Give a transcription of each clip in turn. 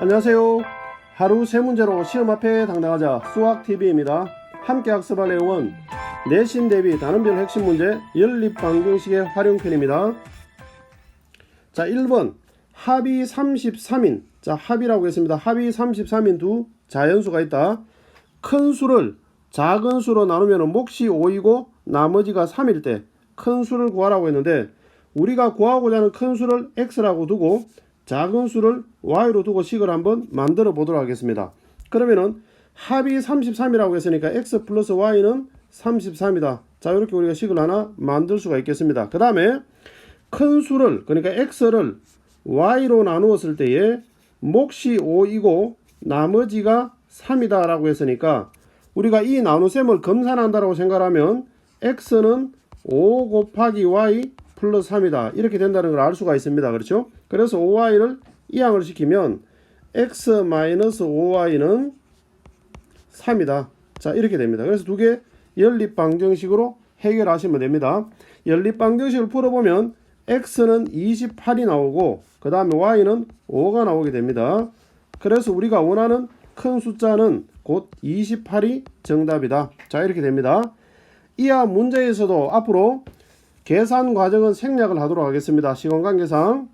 안녕하세요. 하루 세 문제로 시험 앞에 당당하자 수학TV입니다. 함께 학습할 내용은 내신 대비 단원별 핵심 문제 연립방정식의 활용편입니다. 자, 1번 합이 33인, 자 합이라고 했습니다. 합이 33인 두 자연수가 있다. 큰 수를 작은 수로 나누면 몫이 5이고 나머지가 3일 때 큰 수를 구하라고 했는데, 우리가 구하고자 하는 큰 수를 x라고 두고 작은 수를 y로 두고 식을 한번 만들어 보도록 하겠습니다. 그러면은 합이 33이라고 했으니까 x 플러스 y는 33이다. 자, 이렇게 우리가 식을 하나 만들 수가 있겠습니다. 그 다음에 큰 수를, 그러니까 x를 y로 나누었을 때에 몫이 5이고 나머지가 3이다 라고 했으니까, 우리가 이 나눗셈을 검산한다라고 생각하면 x는 5 곱하기 y 플러스 3이다 이렇게 된다는 걸 알 수가 있습니다. 그렇죠? 그래서 5y를 이항을 시키면 x-5y는 3이다. 자, 이렇게 됩니다. 그래서 두 개 연립방정식으로 해결하시면 됩니다. 연립방정식을 풀어보면 x는 28이 나오고 그 다음에 y는 5가 나오게 됩니다. 그래서 우리가 원하는 큰 숫자는 곧 28이 정답이다. 자, 이렇게 됩니다. 이하 문제에서도 앞으로 계산 과정은 생략을 하도록 하겠습니다. 시간관계상.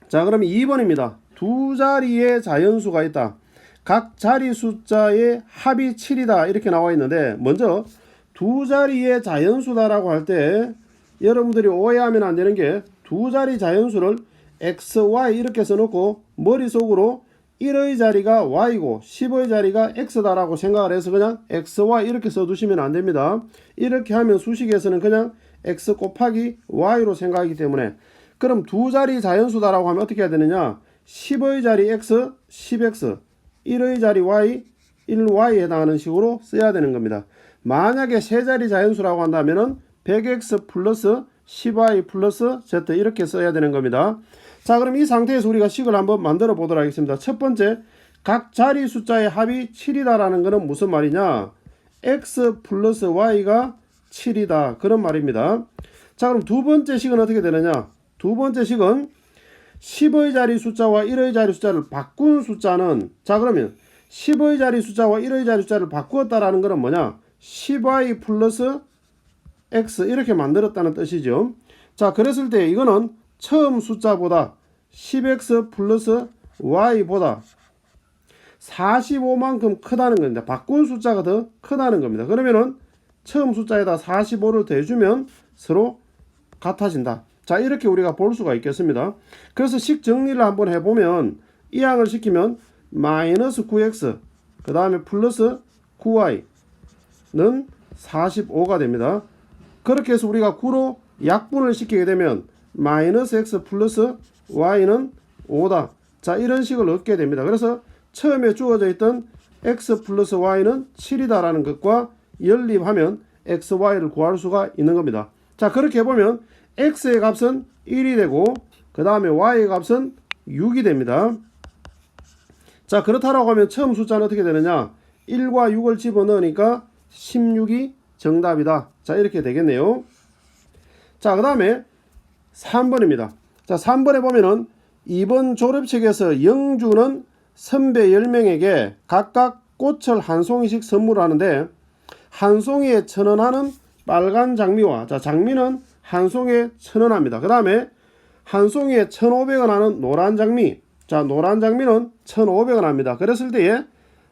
자, 그러면 2번입니다. 두 자리의 자연수가 있다. 각 자리 숫자의 합이 7이다 이렇게 나와 있는데, 먼저 두 자리의 자연수다라고 할 때 여러분들이 오해하면 안 되는 게, 두 자리 자연수를 x, y 이렇게 써놓고 머릿속으로 1의 자리가 y고 10의 자리가 x다라고 생각을 해서 그냥 x, y 이렇게 써두시면 안 됩니다. 이렇게 하면 수식에서는 그냥 x 곱하기 y로 생각하기 때문에, 그럼 두 자리 자연수다라고 하면 어떻게 해야 되느냐, 10의 자리 x, 10x, 1의 자리 y, 1y에 해당하는 식으로 써야 되는 겁니다. 만약에 세 자리 자연수라고 한다면은 100x 플러스 10y 플러스 z 이렇게 써야 되는 겁니다. 자, 그럼 이 상태에서 우리가 식을 한번 만들어 보도록 하겠습니다. 첫 번째, 각 자리 숫자의 합이 7이다라는 것은 무슨 말이냐, x 플러스 y가 7이다 그런 말입니다. 자, 그럼 두 번째 식은 어떻게 되느냐, 두 번째 식은 10의 자리 숫자와 1의 자리 숫자를 바꾼 숫자는, 자 그러면 10의 자리 숫자와 1의 자리 숫자를 바꾸었다라는 것은 뭐냐, 10y 플러스 x 이렇게 만들었다는 뜻이죠. 자, 그랬을 때 이거는 처음 숫자보다 10x 플러스 y보다 45만큼 크다는 겁니다. 바꾼 숫자가 더 크다는 겁니다. 그러면은 처음 숫자에다 45를 더해주면 서로 같아진다. 자, 이렇게 우리가 볼 수가 있겠습니다. 그래서 식 정리를 한번 해보면, 이항을 시키면 마이너스 9x 그 다음에 플러스 9y는 45가 됩니다. 그렇게 해서 우리가 9로 약분을 시키게 되면 마이너스 x 플러스 y는 5다. 자, 이런 식을 얻게 됩니다. 그래서 처음에 주어져 있던 x 플러스 y는 7이다 라는 것과 연립하면 x, y를 구할 수가 있는 겁니다. 자, 그렇게 해보면 x의 값은 1이 되고 그 다음에 y의 값은 6이 됩니다. 자, 그렇다라고 하면 처음 숫자는 어떻게 되느냐, 1과 6을 집어넣으니까 16이 정답이다. 자, 이렇게 되겠네요. 자, 그 다음에 3번입니다. 자, 3번에 보면은 2번 졸업책에서 영주는 선배 10명에게 각각 꽃을 한 송이씩 선물하는데, 한 송이에 1,000원 하는 빨간 장미와, 자 장미는 한 송이에 1,000원 합니다. 그 다음에 한 송이에 1,500원 하는 노란 장미, 자 노란 장미는 1,500원 합니다. 그랬을 때에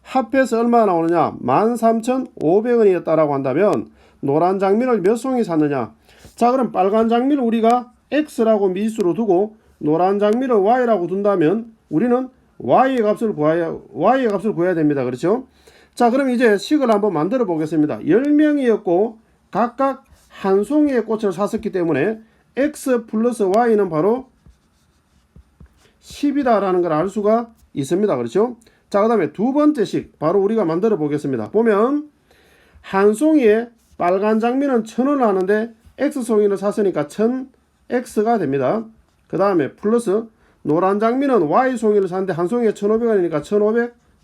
합해서 얼마나 나오느냐, 13,500원이었다라고 한다면 노란 장미를 몇 송이 샀느냐, 자 그럼 빨간 장미를 우리가 x라고 미수로 두고 노란 장미를 y라고 둔다면 우리는 y의 값을 구해야 됩니다. 그렇죠? 자, 그럼 이제 식을 한번 만들어 보겠습니다. 10명이었고 각각 한 송이의 꽃을 샀었기 때문에 x 플러스 y는 바로 10이다 라는 걸 알 수가 있습니다. 그렇죠? 자, 그 다음에 두 번째 식 바로 우리가 만들어 보겠습니다. 보면 한 송이에 빨간 장미는 1,000원을 하는데 x 송이를 샀으니까 1000x가 됩니다. 그 다음에 플러스 노란 장미는 y 송이를 샀는데 한 송이에 1,500원이니까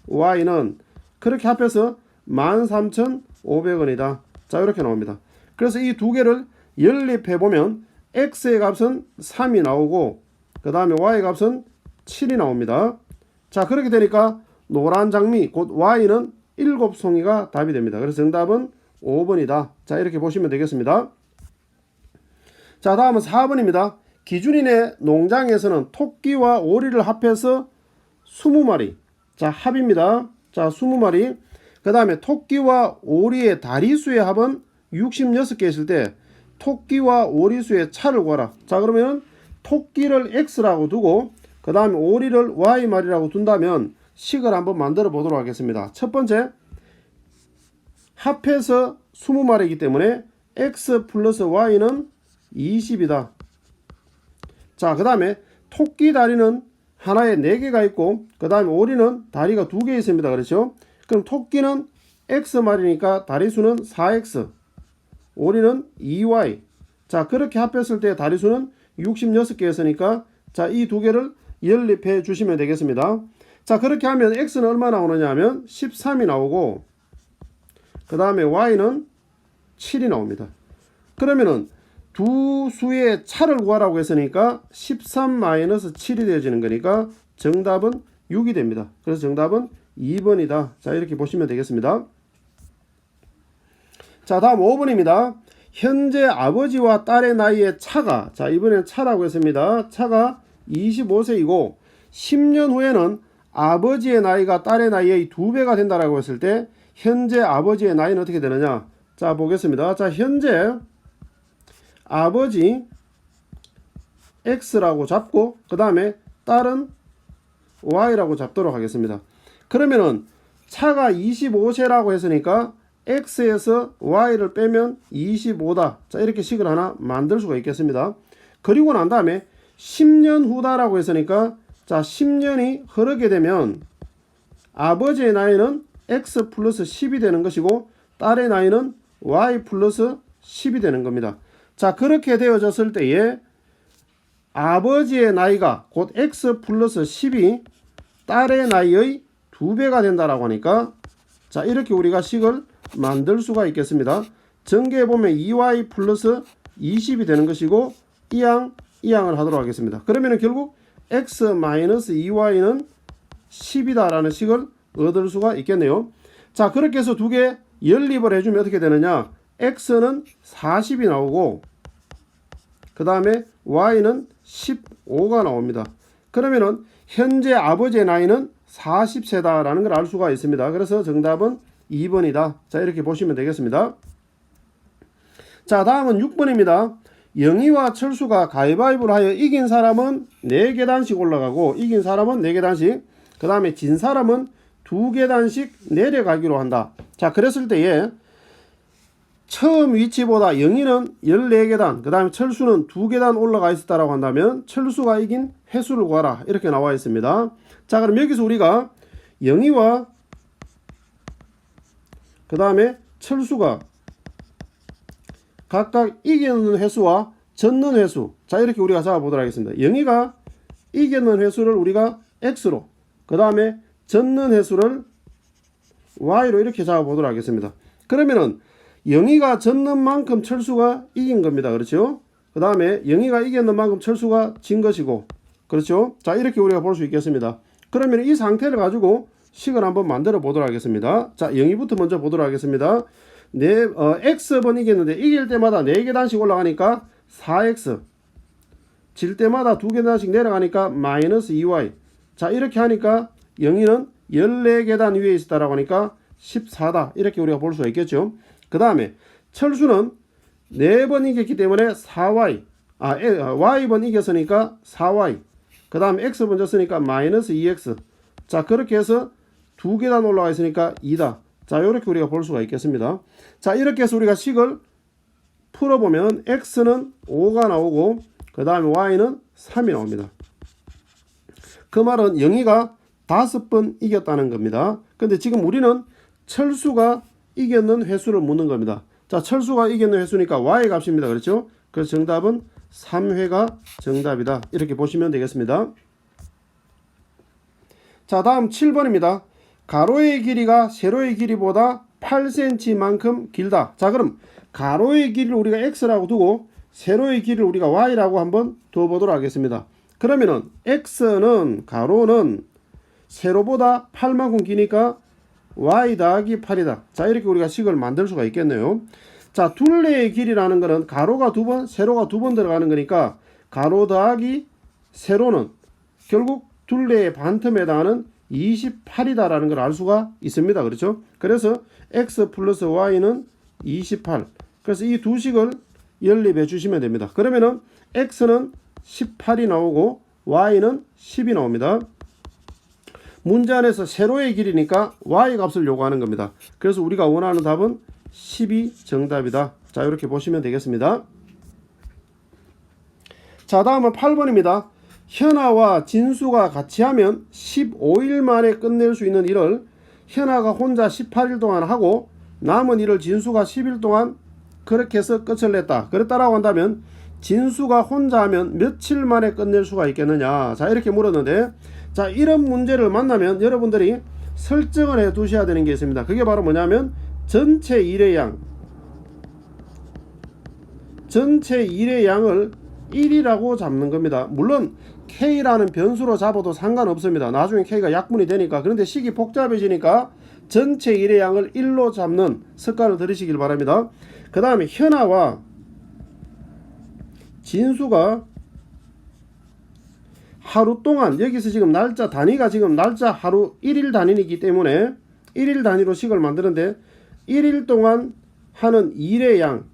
1,500y는 그렇게 합해서 13,500원이다. 자, 이렇게 나옵니다. 그래서 이 두 개를 연립해보면 x의 값은 3이 나오고 그 다음에 y의 값은 7이 나옵니다. 자, 그렇게 되니까 노란 장미 곧 y는 7송이가 답이 됩니다. 그래서 정답은 5번이다. 자, 이렇게 보시면 되겠습니다. 자, 다음은 4번입니다. 기준인의 농장에서는 토끼와 오리를 합해서 20마리. 자, 합입니다. 자, 20마리. 그 다음에 토끼와 오리의 다리수의 합은 66개 있을 때 토끼와 오리수의 차를 구하라. 자, 그러면 토끼를 x라고 두고 그 다음에 오리를 y마리라고 둔다면 식을 한번 만들어 보도록 하겠습니다. 첫 번째, 합해서 20마리이기 때문에 x 플러스 y는 20이다. 자, 그 다음에 토끼 다리는 하나에 4개가 있고 그 다음에 오리는 다리가 2개 있습니다. 그렇죠? 그럼 토끼는 x마리니까 다리수는 4x, 오리는 2y. 자, 그렇게 합했을 때 다리수는 66개였으니까 자, 이 두 개를 연립해 주시면 되겠습니다. 자, 그렇게 하면 x는 얼마 나오느냐 하면 13이 나오고 그 다음에 y는 7이 나옵니다. 그러면은 두 수의 차를 구하라고 했으니까 13-7이 되어지는 거니까 정답은 6이 됩니다. 그래서 정답은 2번이다. 자, 이렇게 보시면 되겠습니다. 자, 다음 5번입니다. 현재 아버지와 딸의 나이의 차가, 자, 이번엔 차라고 했습니다. 차가 25세이고 10년 후에는 아버지의 나이가 딸의 나이의 2배가 된다라고 했을 때 현재 아버지의 나이는 어떻게 되느냐? 자, 보겠습니다. 자, 현재 아버지 x라고 잡고 그 다음에 딸은 y라고 잡도록 하겠습니다. 그러면은 차가 25세라고 했으니까 x에서 y를 빼면 25다. 자, 이렇게 식을 하나 만들 수가 있겠습니다. 그리고 난 다음에 10년 후다라고 했으니까 자, 10년이 흐르게 되면 아버지의 나이는 x 플러스 10이 되는 것이고 딸의 나이는 y 플러스 10이 되는 겁니다. 자, 그렇게 되어졌을 때에 아버지의 나이가 곧 x 플러스 10이 딸의 나이의 2배가 된다라고 하니까 자, 이렇게 우리가 식을 만들 수가 있겠습니다. 전개해 보면 2y 플러스 20이 되는 것이고 이항을 하도록 하겠습니다. 그러면 결국 x 마이너스 2y는 10이다 라는 식을 얻을 수가 있겠네요. 자, 그렇게 해서 두 개 연립을 해주면 어떻게 되느냐? x는 40이 나오고 그 다음에 y는 15가 나옵니다. 그러면은 현재 아버지의 나이는 40세다 라는 걸 알 수가 있습니다. 그래서 정답은 2번이다. 자, 이렇게 보시면 되겠습니다. 자, 다음은 6번입니다. 영희와 철수가 가위바위보를 하여 이긴 사람은 4계단씩 올라가고 이긴 사람은 4계단씩, 그 다음에 진 사람은 2계단씩 내려가기로 한다. 자, 그랬을 때에 처음 위치보다 영희는 14계단, 그 다음에 철수는 2계단 올라가 있었다라고 한다면 철수가 이긴 횟수를 구하라. 이렇게 나와 있습니다. 자, 그럼 여기서 우리가 영희와 그 다음에 철수가 각각 이기는 횟수와 졌는 횟수, 자, 이렇게 우리가 잡아보도록 하겠습니다. 영희가 이기는 횟수를 우리가 x로, 그 다음에 졌는 횟수를 y로 이렇게 잡아보도록 하겠습니다. 그러면은 영희가 졌는 만큼 철수가 이긴 겁니다. 그렇죠? 그 다음에 영희가 이겼는 만큼 철수가 진 것이고, 그렇죠? 자, 이렇게 우리가 볼 수 있겠습니다. 그러면 이 상태를 가지고 식을 한번 만들어 보도록 하겠습니다. 자, 영희부터 먼저 보도록 하겠습니다. x번 이겼는데 이길 때마다 4계단씩 올라가니까 4x, 질 때마다 2계단씩 내려가니까 마이너스 2y. 자, 이렇게 하니까 영희는 14계단 위에 있었다라고 하니까 14다. 이렇게 우리가 볼 수가 있겠죠. 그 다음에 철수는 4번 이겼기 때문에 4y, y번 이겼으니까 4y, 그 다음에 x번 졌으니까 마이너스 2x. 자, 그렇게 해서 2계단 올라가 있으니까 2다. 자, 이렇게 우리가 볼 수가 있겠습니다. 자, 이렇게 해서 우리가 식을 풀어보면 x는 5가 나오고 그 다음에 y는 3이 나옵니다. 그 말은 영희가 5번 이겼다는 겁니다. 근데 지금 우리는 철수가 이겼는 횟수를 묻는 겁니다. 자, 철수가 이겼는 횟수니까 y 값입니다. 그렇죠? 그래서 정답은 3회가 정답이다. 이렇게 보시면 되겠습니다. 자, 다음 7번입니다. 가로의 길이가 세로의 길이보다 8cm만큼 길다. 자, 그럼 가로의 길이를 우리가 x라고 두고 세로의 길이를 우리가 y라고 한번 둬보도록 하겠습니다. 그러면은 x는, 가로는 세로보다 8만큼 기니까 y 더하기 8이다. 자, 이렇게 우리가 식을 만들 수가 있겠네요. 자, 둘레의 길이라는 것은 가로가 2번, 세로가 2번 들어가는 거니까 가로 더하기 세로는 결국 둘레의 반틈에 해당하는 28이다라는 걸 알 수가 있습니다. 그렇죠? 그래서 x 플러스 y는 28. 그래서 이 두 식을 연립해 주시면 됩니다. 그러면은 x는 18이 나오고 y는 10이 나옵니다. 문제 안에서 세로의 길이니까 y 값을 요구하는 겁니다. 그래서 우리가 원하는 답은 10이 정답이다. 자, 이렇게 보시면 되겠습니다. 자, 다음은 8번입니다. 현아와 진수가 같이 하면 15일 만에 끝낼 수 있는 일을 현아가 혼자 18일 동안 하고 남은 일을 진수가 10일 동안 그렇게 해서 끝을 냈다. 그랬다라고 한다면 진수가 혼자 하면 며칠 만에 끝낼 수가 있겠느냐. 자, 이렇게 물었는데, 자, 이런 문제를 만나면 여러분들이 설정을 해 두셔야 되는 게 있습니다. 그게 바로 뭐냐면 전체 일의 양을 1이라고 잡는 겁니다. 물론 K라는 변수로 잡아도 상관없습니다. 나중에 K가 약분이 되니까. 그런데 식이 복잡해지니까 전체 일의 양을 1로 잡는 습관을 들이시길 바랍니다. 그 다음에 현아와 진수가 하루 동안, 여기서 지금 날짜 단위가 지금 날짜 하루 1일 단위이기 때문에 1일 단위로 식을 만드는데 1일 동안 하는 일의 양을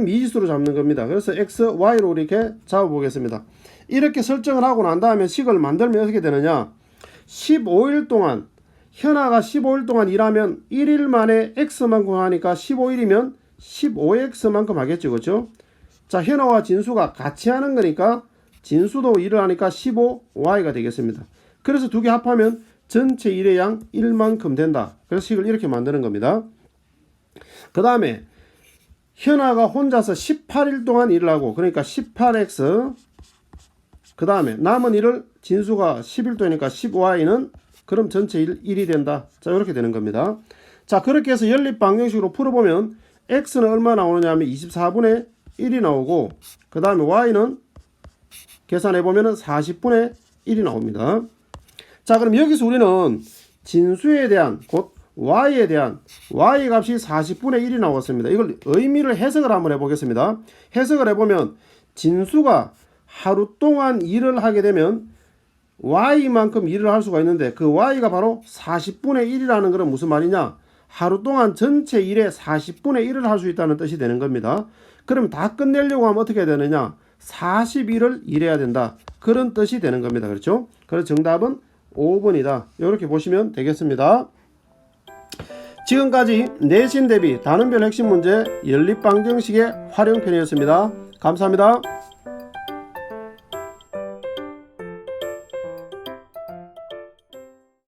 미지수로 잡는 겁니다. 그래서 x, y로 이렇게 잡아보겠습니다. 이렇게 설정을 하고 난 다음에 식을 만들면 어떻게 되느냐. 15일 동안 현아가 15일 동안 일하면 1일 만에 x만큼 하니까 15일이면 15x만큼 하겠죠. 그렇죠? 자, 현아와 진수가 같이 하는 거니까 진수도 일을 하니까 15y가 되겠습니다. 그래서 두 개 합하면 전체 일의 양 1만큼 된다. 그래서 식을 이렇게 만드는 겁니다. 그 다음에 현아가 혼자서 18일 동안 일을 하고, 그러니까 18x, 그 다음에 남은 일을 진수가 10일 동이니까 10y는 그럼 전체 1이 된다. 자, 이렇게 되는 겁니다. 자, 그렇게 해서 연립 방정식으로 풀어보면 x는 얼마 나오느냐 하면 24분의 1이 나오고, 그 다음에 y는 계산해보면 40분의 1이 나옵니다. 자, 그럼 여기서 우리는 진수에 대한, 곧 y에 대한 y 값이 40분의 1이 나왔습니다. 이걸 의미를 해석을 한번 해보겠습니다. 해석을 해보면 진수가 하루 동안 일을 하게 되면 y만큼 일을 할 수가 있는데, 그 y가 바로 40분의 1이라는 것은 무슨 말이냐. 하루 동안 전체 일의 40분의 1을 할 수 있다는 뜻이 되는 겁니다. 그럼 다 끝내려고 하면 어떻게 되느냐. 40일을 일해야 된다. 그런 뜻이 되는 겁니다. 그렇죠? 그래서 정답은 5번이다. 이렇게 보시면 되겠습니다. 지금까지 내신 대비 단원별 핵심 문제 연립방정식의 활용편이었습니다. 감사합니다.